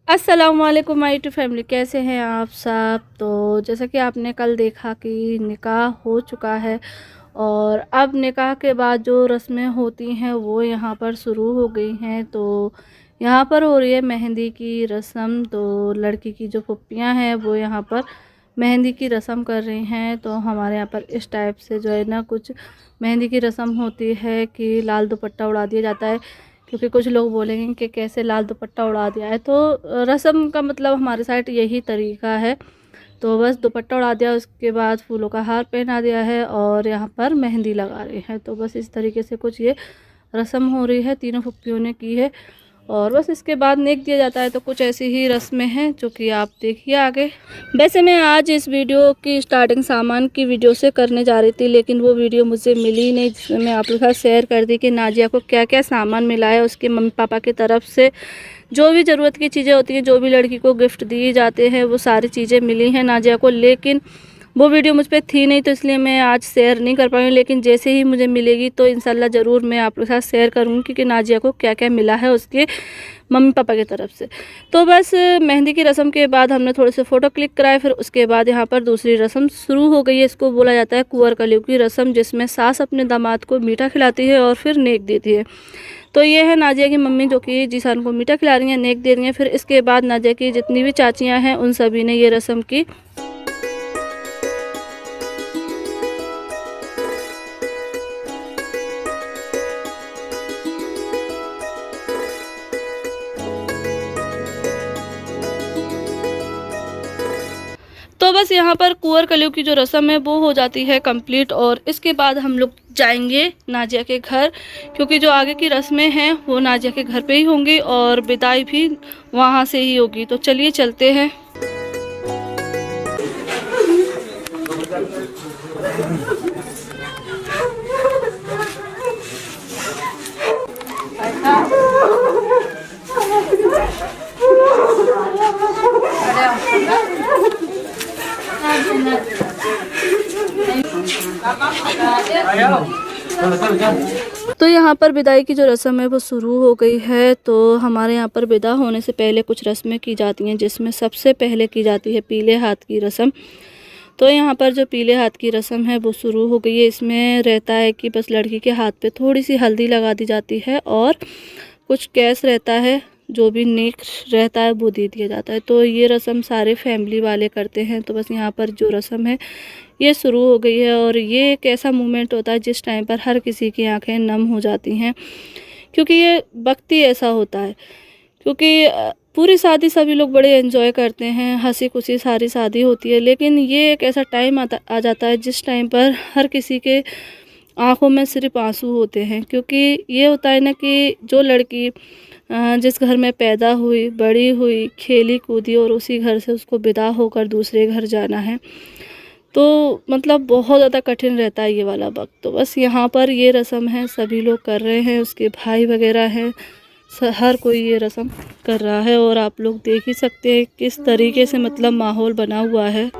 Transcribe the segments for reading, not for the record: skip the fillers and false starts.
अस्सलाम वालेकुम my to family, कैसे हैं आप सब। तो जैसा कि आपने कल देखा कि निकाह हो चुका है और अब निकाह के बाद जो रस्में होती हैं वो यहाँ पर शुरू हो गई हैं। तो यहाँ पर हो रही है मेहंदी की रस्म। तो लड़की की जो फुप्पियाँ हैं वो यहाँ पर मेहंदी की रस्म कर रही हैं। तो हमारे यहाँ पर इस टाइप से जो है ना कुछ मेहंदी की रस्म होती है कि लाल दुपट्टा उड़ा दिया जाता है, क्योंकि कुछ लोग बोलेंगे कि कैसे लाल दुपट्टा उड़ा दिया है। तो रस्म का मतलब हमारे साइड यही तरीका है। तो बस दुपट्टा उड़ा दिया, उसके बाद फूलों का हार पहना दिया है और यहाँ पर मेहंदी लगा रहे हैं। तो बस इस तरीके से कुछ ये रस्म हो रही है, तीनों फुप्पियों ने की है और बस इसके बाद नेक दिया जाता है। तो कुछ ऐसी ही रस्में हैं जो कि आप देखिए आगे। वैसे मैं आज इस वीडियो की स्टार्टिंग सामान की वीडियो से करने जा रही थी, लेकिन वो वीडियो मुझे मिली नहीं जिसमें मैं आप लोगों के साथ शेयर कर दी कि नाजिया को क्या क्या सामान मिला है उसके मम्मी पापा की तरफ से। जो भी ज़रूरत की चीज़ें होती हैं, जो भी लड़की को गिफ्ट दिए जाते हैं, वो सारी चीज़ें मिली हैं नाजिया को। लेकिन वो वीडियो मुझ पर थी नहीं, तो इसलिए मैं आज शेयर नहीं कर पाई। लेकिन जैसे ही मुझे मिलेगी तो इंशाल्लाह ज़रूर मैं आप लोगों के साथ शेयर करूँगी कि नाजिया को क्या क्या मिला है उसके मम्मी पापा की तरफ से। तो बस मेहंदी की रस्म के बाद हमने थोड़े से फ़ोटो क्लिक कराए, फिर उसके बाद यहाँ पर दूसरी रस्म शुरू हो गई है। इसको बोला जाता है कुंवर कलियों की रस्म, जिसमें सास अपने दामाद को मीठा खिलाती है और फिर नेक देती है। तो ये है नाजिया की मम्मी जो कि जीसान को मीठा खिला रही हैं, नेक दे रही हैं। फिर इसके बाद नाजिया की जितनी भी चाचियाँ हैं उन सभी ने ये रस्म की। तो बस यहाँ पर कुंवर कलियों की जो रस्म है वो हो जाती है कंप्लीट और इसके बाद हम लोग जाएंगे नाजिया के घर, क्योंकि जो आगे की रस्में हैं वो नाजिया के घर पे ही होंगी और विदाई भी वहाँ से ही होगी। तो चलिए चलते हैं। तो यहाँ पर विदाई की जो रस्म है वो शुरू हो गई है। तो हमारे यहाँ पर विदा होने से पहले कुछ रस्में की जाती हैं, जिसमें सबसे पहले की जाती है पीले हाथ की रस्म। तो यहाँ पर जो पीले हाथ की रस्म है वो शुरू हो गई है। इसमें रहता है कि बस लड़की के हाथ पे थोड़ी सी हल्दी लगा दी जाती है और कुछ कैश रहता है, जो भी नेक रहता है वो दे दिया जाता है। तो ये रस्म सारे फैमिली वाले करते हैं। तो बस यहाँ पर जो रस्म है ये शुरू हो गई है और ये एक ऐसा मोमेंट होता है जिस टाइम पर हर किसी की आंखें नम हो जाती हैं, क्योंकि ये वक्त ही ऐसा होता है। क्योंकि पूरी शादी सभी लोग बड़े एंजॉय करते हैं, हंसी खुशी सारी शादी होती है, लेकिन ये एक ऐसा टाइम आ जाता है जिस टाइम पर हर किसी के आंखों में सिर्फ आंसू होते हैं। क्योंकि ये होता है ना कि जो लड़की जिस घर में पैदा हुई, बड़ी हुई, खेली कूदी और उसी घर से उसको विदा होकर दूसरे घर जाना है, तो मतलब बहुत ज़्यादा कठिन रहता है ये वाला वक्त। तो बस यहाँ पर ये रस्म है, सभी लोग कर रहे हैं, उसके भाई वगैरह हैं, हर कोई ये रस्म कर रहा है और आप लोग देख ही सकते हैं किस तरीके से मतलब माहौल बना हुआ है।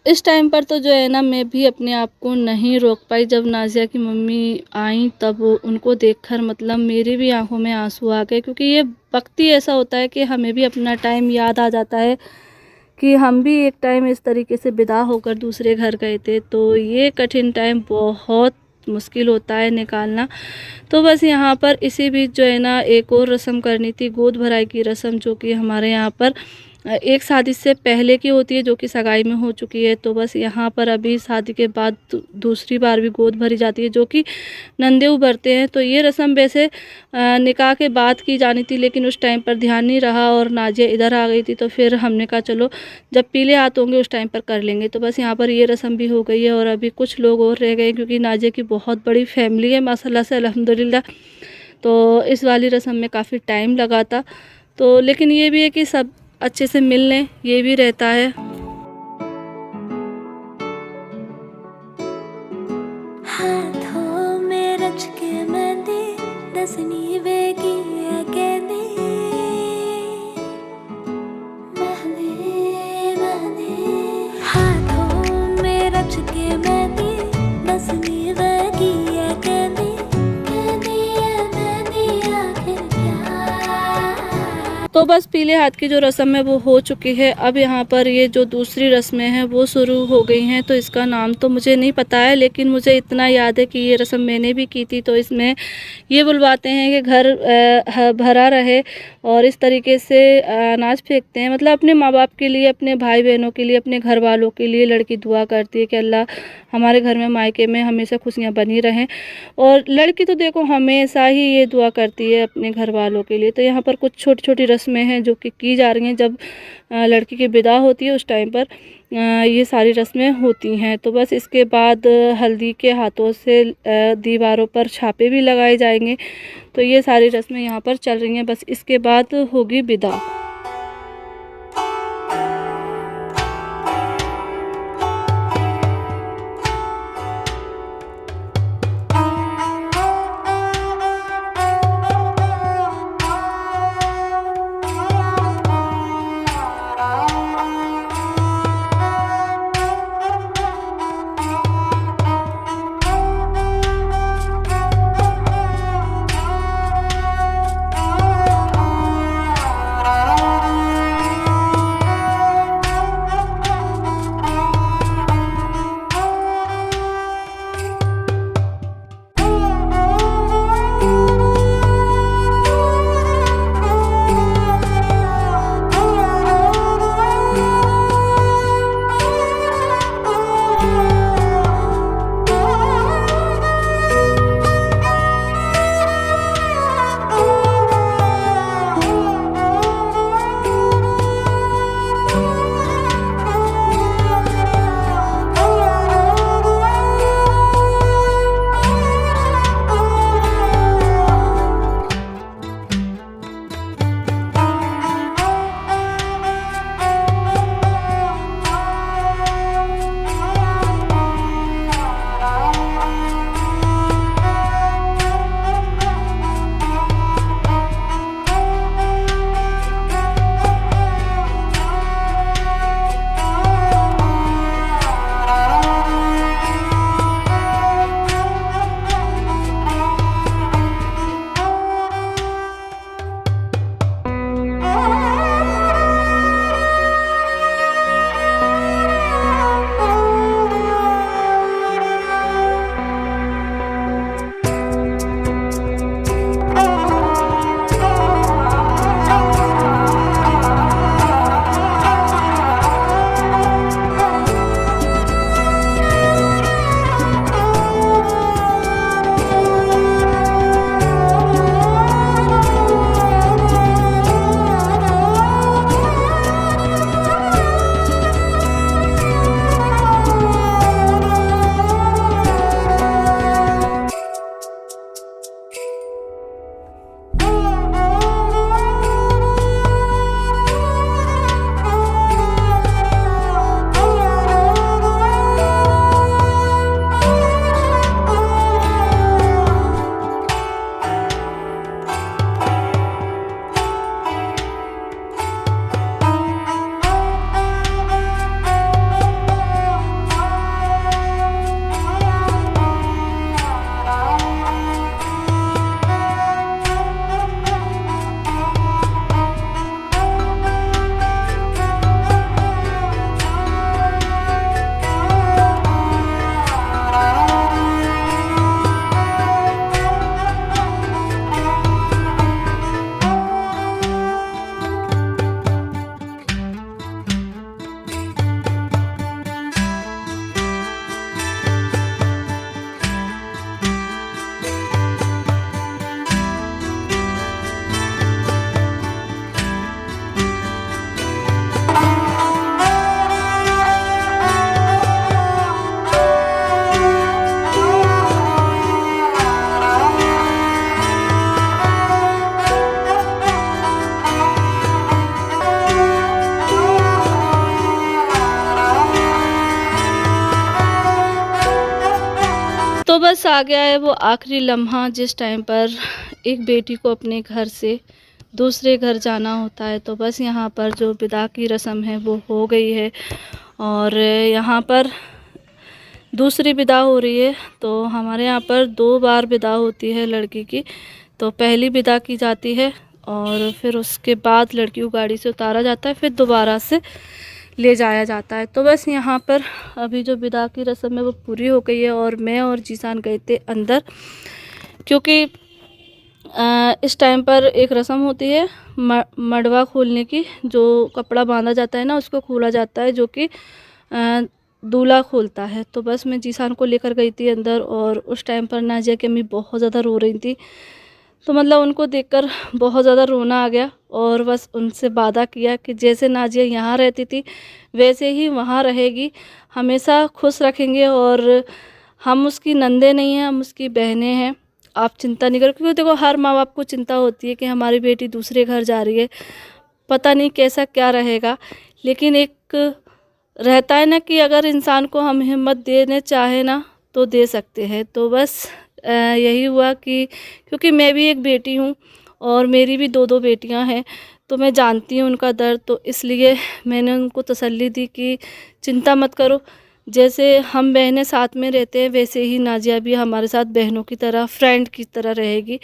इस टाइम पर तो जो है ना मैं भी अपने आप को नहीं रोक पाई। जब नाज़िया की मम्मी आईं तब उनको देखकर मतलब मेरी भी आँखों में आँसू आ गए, क्योंकि ये वक़्त ही ऐसा होता है कि हमें भी अपना टाइम याद आ जाता है कि हम भी एक टाइम इस तरीके से विदा होकर दूसरे घर गए थे। तो ये कठिन टाइम बहुत मुश्किल होता है निकालना। तो बस यहाँ पर इसी बीच जो है ना एक और रस्म करनी थी, गोद भराई की रस्म, जो कि हमारे यहाँ पर एक शादी से पहले की होती है, जो कि सगाई में हो चुकी है। तो बस यहाँ पर अभी शादी के बाद दूसरी बार भी गोद भरी जाती है, जो कि नंदे भरते हैं। तो ये रस्म वैसे निकाह के बाद की जानी थी, लेकिन उस टाइम पर ध्यान नहीं रहा और नाजिया इधर आ गई थी। तो फिर हमने कहा चलो जब पीले हाथ होंगे उस टाइम पर कर लेंगे। तो बस यहाँ पर ये रस्म भी हो गई है और अभी कुछ लोग और रह गए, क्योंकि नाजिया की बहुत बड़ी फैमिली है माशाल्लाह से, अल्हम्दुलिल्लाह। तो इस वाली रस्म में काफ़ी टाइम लगा था। तो लेकिन ये भी है कि सब अच्छे से मिल लें, ये भी रहता है। हाथों में रच के मेहंदी दसनी बेगी है कहनी, मेहंदी मेहंदी हाथों में रच के मेहंदी दसनी बेगी है कहनी, कहनी है मेहंदी आखिर क्या। तो बस पीले हाथ की जो रस्म है वो हो चुकी है। अब यहाँ पर ये जो दूसरी रस्में हैं वो शुरू हो गई हैं। तो इसका नाम तो मुझे नहीं पता है, लेकिन मुझे इतना याद है कि ये रस्म मैंने भी की थी। तो इसमें ये बुलवाते हैं कि घर भरा रहे और इस तरीके से अनाज फेंकते हैं, मतलब अपने माँ बाप के लिए, अपने भाई बहनों के लिए, अपने घर वालों के लिए लड़की दुआ करती है कि अल्लाह हमारे घर में, मायके में हमेशा खुशियाँ बनी रहें। और लड़की तो देखो हमेशा ही ये दुआ करती है अपने घर वालों के लिए। तो यहाँ पर कुछ छोटी छोटी रस्में हैं जो कि की जा रही हैं। जब लड़की की विदा होती है उस टाइम पर ये सारी रस्में होती हैं। तो बस इसके बाद हल्दी के हाथों से दीवारों पर छापे भी लगाए जाएंगे। तो ये सारी रस्में यहाँ पर चल रही हैं। बस इसके बाद होगी विदा। बस आ गया है वो आखिरी लम्हा जिस टाइम पर एक बेटी को अपने घर से दूसरे घर जाना होता है। तो बस यहाँ पर जो विदा की रस्म है वो हो गई है और यहाँ पर दूसरी विदा हो रही है। तो हमारे यहाँ पर 2 बार विदा होती है लड़की की। तो पहली विदा की जाती है और फिर उसके बाद लड़की को गाड़ी से उतारा जाता है, फिर दोबारा से ले जाया जाता है। तो बस यहाँ पर अभी जो विदा की रस्म है वो पूरी हो गई है और मैं और जीसान गए थे अंदर, क्योंकि इस टाइम पर एक रस्म होती है मड़वा खोलने की। जो कपड़ा बांधा जाता है ना उसको खोला जाता है, जो कि दूल्हा खोलता है। तो बस मैं जीसान को लेकर गई थी अंदर और उस टाइम पर नाजिया की अम्मी बहुत ज़्यादा रो रही थी। तो मतलब उनको देखकर बहुत ज़्यादा रोना आ गया और बस उनसे वादा किया कि जैसे नाजिया यहाँ रहती थी वैसे ही वहाँ रहेगी, हमेशा खुश रखेंगे और हम उसकी नंदे नहीं हैं, हम उसकी बहनें हैं, आप चिंता नहीं करो। क्योंकि देखो हर माँ बाप को चिंता होती है कि हमारी बेटी दूसरे घर जा रही है, पता नहीं कैसा क्या रहेगा। लेकिन एक रहता है ना कि अगर इंसान को हम हिम्मत देने चाहे ना तो दे सकते हैं। तो बस यही हुआ कि क्योंकि मैं भी एक बेटी हूँ और मेरी भी 2 बेटियाँ हैं, तो मैं जानती हूँ उनका दर्द। तो इसलिए मैंने उनको तसल्ली दी कि चिंता मत करो, जैसे हम बहनें साथ में रहते हैं वैसे ही नाजिया भी हमारे साथ बहनों की तरह, फ्रेंड की तरह रहेगी।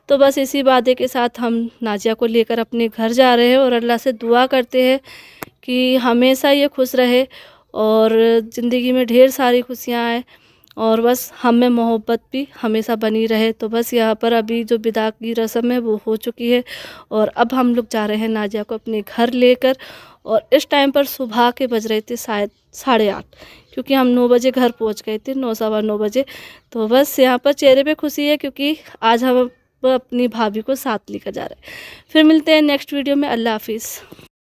तो बस इसी वादे के साथ हम नाजिया को लेकर अपने घर जा रहे हैं और अल्लाह से दुआ करते हैं कि हमेशा ये खुश रहे और ज़िंदगी में ढेर सारी खुशियाँ आए और बस हम में मोहब्बत भी हमेशा बनी रहे। तो बस यहाँ पर अभी जो विदा की रस्म है वो हो चुकी है और अब हम लोग जा रहे हैं नाजिया को अपने घर लेकर। और इस टाइम पर सुबह के बज रहे थे शायद 8:30, क्योंकि हम 9 बजे घर पहुँच गए थे, 9 सवा 9 बजे। तो बस यहाँ पर चेहरे पे खुशी है क्योंकि आज हम अपनी भाभी को साथ लेकर जा रहे हैं। फिर मिलते हैं नेक्स्ट वीडियो में। अल्लाह हाफिज़।